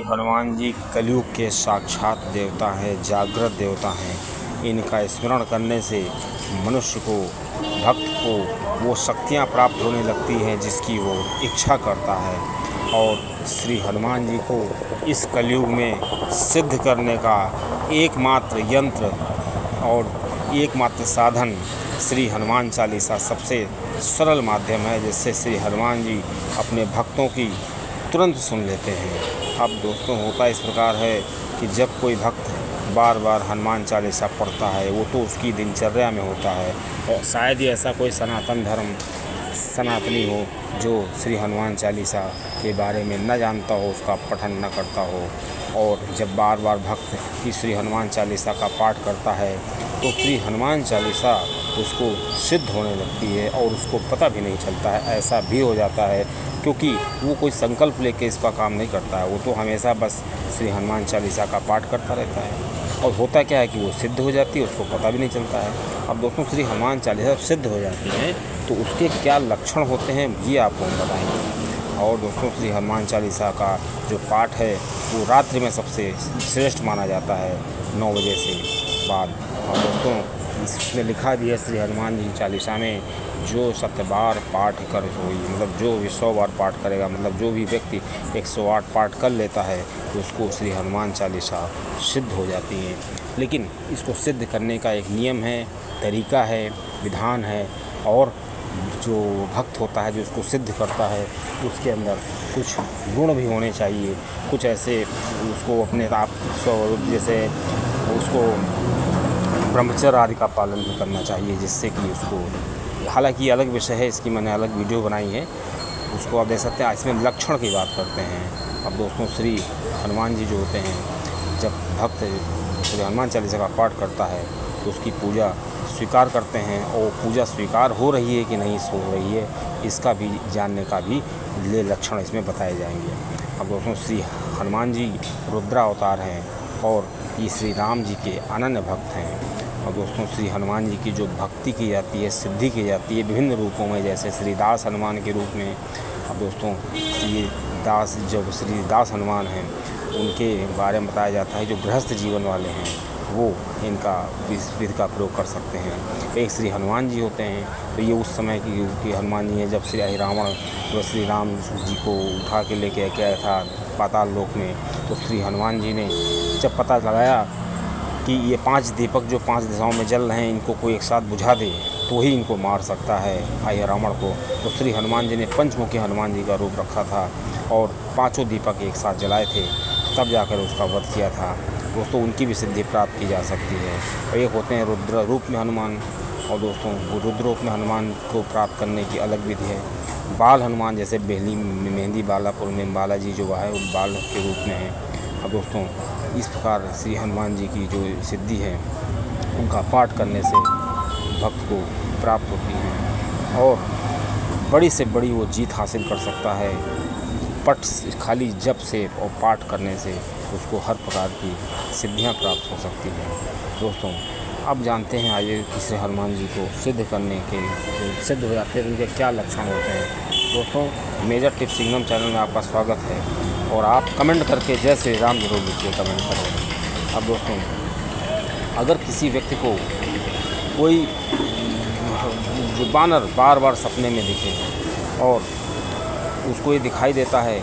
हनुमान जी कलयुग के साक्षात देवता हैं, जागृत देवता हैं। इनका स्मरण करने से मनुष्य को, भक्त को वो शक्तियाँ प्राप्त होने लगती हैं जिसकी वो इच्छा करता है। और श्री हनुमान जी को इस कलयुग में सिद्ध करने का एकमात्र यंत्र और एकमात्र साधन श्री हनुमान चालीसा सबसे सरल माध्यम है, जिससे श्री हनुमान जी अपने भक्तों की तुरंत सुन लेते हैं। अब दोस्तों, होता इस प्रकार है कि जब कोई भक्त बार बार हनुमान चालीसा पढ़ता है, वो तो उसकी दिनचर्या में होता है, और शायद ही ऐसा कोई सनातनी हो जो श्री हनुमान चालीसा के बारे में न जानता हो, उसका पठन न करता हो। और जब बार बार भक्त की श्री हनुमान चालीसा का पाठ करता है तो श्री हनुमान चालीसा उसको सिद्ध होने लगती है और उसको पता भी नहीं चलता है। ऐसा भी हो जाता है क्योंकि वो कोई संकल्प लेके इसका काम नहीं करता है, वो तो हमेशा बस श्री हनुमान चालीसा का पाठ करता रहता है। और होता क्या है कि वो सिद्ध हो जाती है, उसको पता भी नहीं चलता है। अब दोस्तों, श्री हनुमान चालीसा सिद्ध हो जाती है तो उसके क्या लक्षण होते हैं ये आपको हम बताएंगे। और दोस्तों, श्री हनुमान चालीसा का जो पाठ है वो रात्रि में सबसे श्रेष्ठ माना जाता है 9 बजे से बाद। और दोस्तों, इसमें लिखा भी है श्री हनुमान जी चालीसा में, जो 7 बार पाठ कर होई, मतलब जो भी 100 बार पाठ करेगा, मतलब जो भी व्यक्ति 108 पाठ कर लेता है तो उसको श्री हनुमान चालीसा सिद्ध हो जाती है। लेकिन इसको सिद्ध करने का एक नियम है, तरीका है, विधान है। और जो भक्त होता है जो उसको सिद्ध करता है उसके अंदर कुछ गुण भी होने चाहिए, कुछ ऐसे उसको अपने आप स्वरूप, जैसे उसको ब्रह्मचर्य आदि का पालन भी करना चाहिए, जिससे कि उसको, हालांकि अलग विषय है, इसकी मैंने अलग वीडियो बनाई है, उसको आप देख सकते हैं। इसमें लक्षण की बात करते हैं। अब दोस्तों, श्री हनुमान जी जो होते हैं, जब भक्त श्री हनुमान चालीसा का पाठ करता है तो उसकी पूजा स्वीकार करते हैं, और पूजा स्वीकार हो रही है कि नहीं हो रही है इसका भी जानने का भी ले लक्षण इसमें बताए जाएंगे। अब दोस्तों, श्री हनुमान जी रुद्र अवतार हैं और ये श्री राम जी के अनन्य भक्त हैं। और दोस्तों, श्री हनुमान जी की जो भक्ति की जाती है, सिद्धि की जाती है विभिन्न रूपों में, जैसे श्री दास हनुमान के रूप में। अब दोस्तों, जब श्री दास हनुमान हैं उनके बारे में बताया जाता है, जो गृहस्थ जीवन वाले हैं वो इनका विधि का प्रयोग कर सकते हैं। एक श्री हनुमान जी होते हैं, तो ये उस समय की हनुमान जी हैं जब श्री रावण जो श्री राम जी को उठा के लेके गया था पाताल लोक में, तो श्री हनुमान जी ने जब पता लगाया कि ये 5 दीपक जो 5 दिशाओं में जल रहे हैं, इनको कोई एक साथ बुझा दे तो ही इनको मार सकता है रावण को, तो श्री हनुमान जी ने पंचमुखी हनुमान जी का रूप रखा था और 5 दीपक एक साथ जलाए थे, तब जाकर उसका वध किया था। दोस्तों, उनकी भी सिद्धि प्राप्त की जा सकती है। और एक होते हैं रुद्र रूप में हनुमान, और दोस्तों रुद्र रूप में हनुमान को प्राप्त करने की अलग विधि है। बाल हनुमान, जैसे मेहंदी बालापुर में बालाजी जो है वो बाल के रूप में है। अब दोस्तों, इस प्रकार श्री हनुमान जी की जो सिद्धि है उनका पाठ करने से भक्त को प्राप्त होती हैं और बड़ी से बड़ी वो जीत हासिल कर सकता है। खाली जप से और पाठ करने से उसको हर प्रकार की सिद्धियां प्राप्त हो सकती हैं। दोस्तों, अब जानते हैं आइए कि श्री हनुमान जी को सिद्ध करने के, सिद्ध हो जाते हैं उनके क्या लक्षण होते हैं। दोस्तों, मेजर टिप्स सिंगम चैनल में आपका स्वागत है, और आप कमेंट करके जय श्री राम जरूर लिखिए, कमेंट करें। अब दोस्तों, अगर किसी व्यक्ति को कोई जो बानर बार बार सपने में दिखे और उसको ये दिखाई देता है,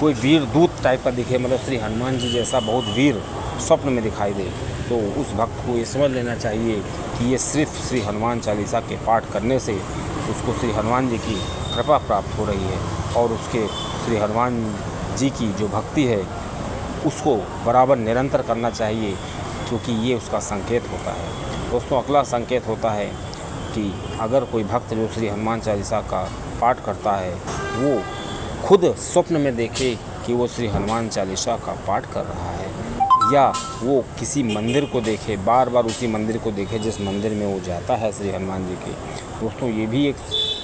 कोई वीर दूत टाइप का दिखे, मतलब श्री हनुमान जी जैसा बहुत वीर स्वप्न में दिखाई दे, तो उस भक्त को ये समझ लेना चाहिए कि ये सिर्फ श्री हनुमान चालीसा के पाठ करने से उसको श्री हनुमान जी की कृपा प्राप्त हो रही है, और उसके श्री हनुमान जी की जो भक्ति है उसको बराबर निरंतर करना चाहिए, क्योंकि ये उसका संकेत होता है। दोस्तों, अगला संकेत होता है कि अगर कोई भक्त जो श्री हनुमान चालीसा का पाठ करता है वो खुद स्वप्न में देखे कि वो श्री हनुमान चालीसा का पाठ कर रहा है, या वो किसी मंदिर को देखे, बार बार उसी मंदिर को देखे जिस मंदिर में वो जाता है श्री हनुमान जी के। दोस्तों, ये भी एक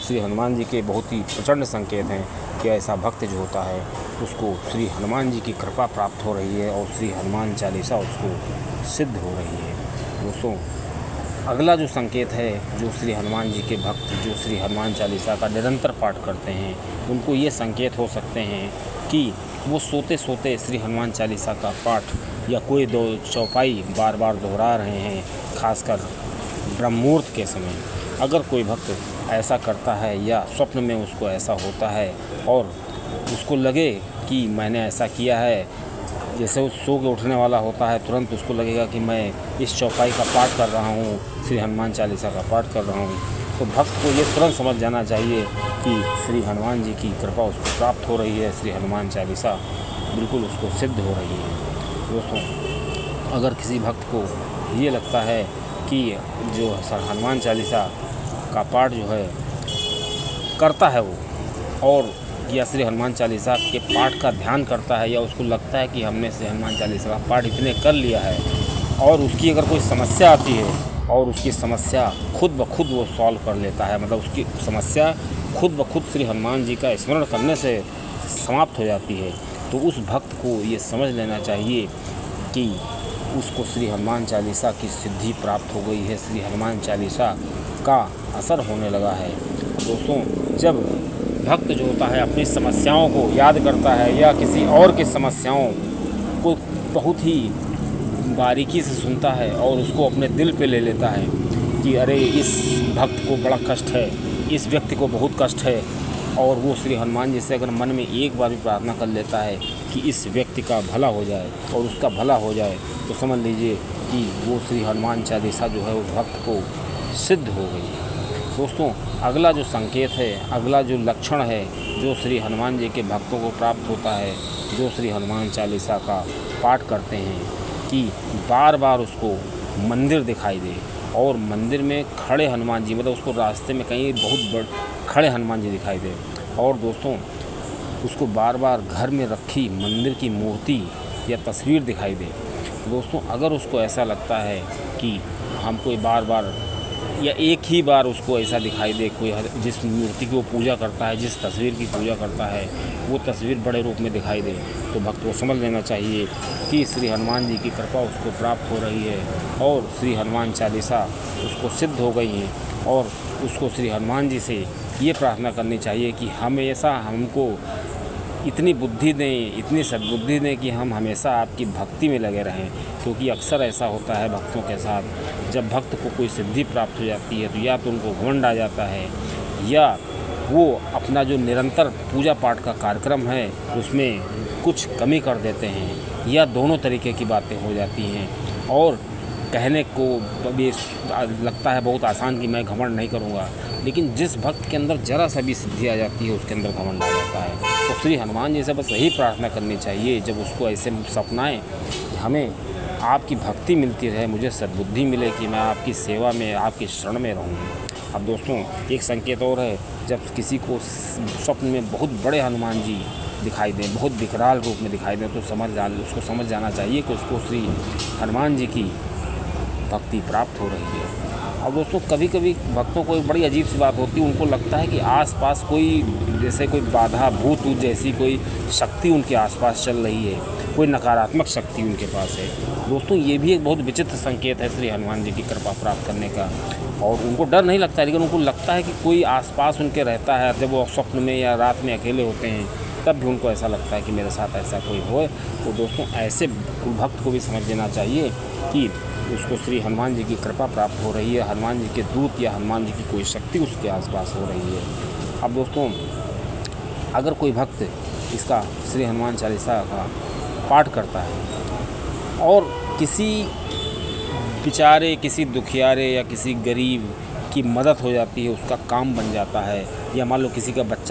श्री हनुमान जी के बहुत ही प्रचंड संकेत हैं कि ऐसा भक्त जो होता है उसको श्री हनुमान जी की कृपा प्राप्त हो रही है और श्री हनुमान चालीसा उसको सिद्ध हो रही है। दोस्तों, अगला जो संकेत है, जो श्री हनुमान जी के भक्त जो श्री हनुमान चालीसा का निरंतर पाठ करते हैं उनको ये संकेत हो सकते हैं कि वो सोते सोते श्री हनुमान चालीसा का पाठ या कोई दो चौपाई बार बार दोहरा रहे हैं, खासकर ब्रह्म मुहूर्त के समय। अगर कोई भक्त ऐसा करता है या स्वप्न में उसको ऐसा होता है और उसको लगे कि मैंने ऐसा किया है, जैसे वो सो के उठने वाला होता है, तुरंत उसको लगेगा कि मैं इस चौपाई का पाठ कर रहा हूँ, श्री हनुमान चालीसा का पाठ कर रहा हूँ, तो भक्त को ये तुरंत समझ जाना चाहिए कि श्री हनुमान जी की कृपा उसको प्राप्त हो रही है, श्री हनुमान चालीसा बिल्कुल उसको सिद्ध हो रही है। दोस्तों, अगर किसी भक्त को ये लगता है कि जो हनुमान चालीसा का पाठ जो है करता है वो, और या श्री हनुमान चालीसा के पाठ का ध्यान करता है, या उसको लगता है कि हमने श्री हनुमान चालीसा का पाठ इतने कर लिया है, और उसकी अगर कोई समस्या आती है और उसकी समस्या खुद ब खुद वो सॉल्व कर लेता है, मतलब उसकी समस्या खुद ब खुद श्री हनुमान जी का स्मरण करने से समाप्त हो जाती है, तो उस भक्त को ये समझ लेना चाहिए कि उसको श्री हनुमान चालीसा की सिद्धि प्राप्त हो गई है, श्री हनुमान चालीसा का असर होने लगा है। दोस्तों, जब भक्त जो होता है अपनी समस्याओं को याद करता है या किसी और की समस्याओं को बहुत ही बारीकी से सुनता है और उसको अपने दिल पे ले लेता है कि अरे इस भक्त को बड़ा कष्ट है, इस व्यक्ति को बहुत कष्ट है, और वो श्री हनुमान जी से अगर मन में एक बार भी प्रार्थना कर लेता है कि इस व्यक्ति का भला हो जाए और उसका भला हो जाए, तो समझ लीजिए कि वो श्री हनुमान चालीसा जो है उस भक्त को सिद्ध हो गई है। दोस्तों, अगला जो संकेत है, अगला जो लक्षण है जो श्री हनुमान जी के भक्तों को प्राप्त होता है, जो श्री हनुमान चालीसा का पाठ करते हैं, कि बार बार उसको मंदिर दिखाई दे और मंदिर में खड़े हनुमान जी, मतलब उसको रास्ते में कहीं बहुत बड़े खड़े हनुमान जी दिखाई दे, और दोस्तों उसको बार बार घर में रखी मंदिर की मूर्ति या तस्वीर दिखाई दे। दोस्तों, अगर उसको ऐसा लगता है कि हमको बार बार या एक ही बार उसको ऐसा दिखाई दे, कोई जिस मूर्ति की वो पूजा करता है, जिस तस्वीर की पूजा करता है, वो तस्वीर बड़े रूप में दिखाई दे, तो भक्त को समझ लेना चाहिए कि श्री हनुमान जी की कृपा उसको प्राप्त हो रही है और श्री हनुमान चालीसा उसको सिद्ध हो गई है, और उसको श्री हनुमान जी से ये प्रार्थना करनी चाहिए कि हमेशा हमको इतनी बुद्धि दें, इतनी सद्बुद्धि दें कि हम हमेशा आपकी भक्ति में लगे रहें। क्योंकि अक्सर ऐसा होता है भक्तों के साथ, जब भक्त को कोई सिद्धि प्राप्त हो जाती है तो या तो उनको घमंड आ जाता है, या वो अपना जो निरंतर पूजा पाठ का कार्यक्रम है उसमें कुछ कमी कर देते हैं, या दोनों तरीके की बातें हो जाती हैं। और कहने को भी लगता है बहुत आसान कि मैं घमंड नहीं करूँगा, लेकिन जिस भक्त के अंदर जरा सा भी सिद्धि आ जाती है उसके अंदर घमंड आ जाता है। तो श्री हनुमान जी से बस यही प्रार्थना करनी चाहिए जब उसको ऐसे सपनाएं, हमें आपकी भक्ति मिलती रहे, मुझे सद्बुद्धि मिले कि मैं आपकी सेवा में, आपकी शरण में रहूँ। अब दोस्तों, एक संकेत और है, जब किसी को स्वप्न में बहुत बड़े हनुमान जी दिखाई दें, बहुत विकराल रूप में दिखाई दें, तो उसको समझ जाना चाहिए कि उसको श्री हनुमान जी की भक्ति प्राप्त हो रही है। अब दोस्तों, कभी कभी भक्तों को एक बड़ी अजीब सी बात होती है, उनको लगता है कि आसपास कोई जैसे कोई बाधा, भूत जैसी कोई शक्ति उनके आसपास चल रही है, कोई नकारात्मक शक्ति उनके पास है। दोस्तों, ये भी एक बहुत विचित्र संकेत है श्री हनुमान जी की कृपा प्राप्त करने का, और उनको डर नहीं लगता, लेकिन उनको लगता है कि कोई आसपास उनके रहता है। जब वो स्वप्न में या रात में अकेले होते हैं तब भी उनको ऐसा लगता है कि मेरे साथ ऐसा कोई हो। तो दोस्तों, ऐसे भक्त को भी समझ लेना चाहिए कि उसको श्री हनुमान जी की कृपा प्राप्त हो रही है, हनुमान जी के दूत या हनुमान जी की कोई शक्ति उसके आसपास हो रही है। अब दोस्तों, अगर कोई भक्त इसका श्री हनुमान चालीसा का पाठ करता है और किसी बेचारे, किसी दुखियारे या किसी गरीब की मदद हो जाती है, उसका काम बन जाता है, या मान लो किसी का बच्चा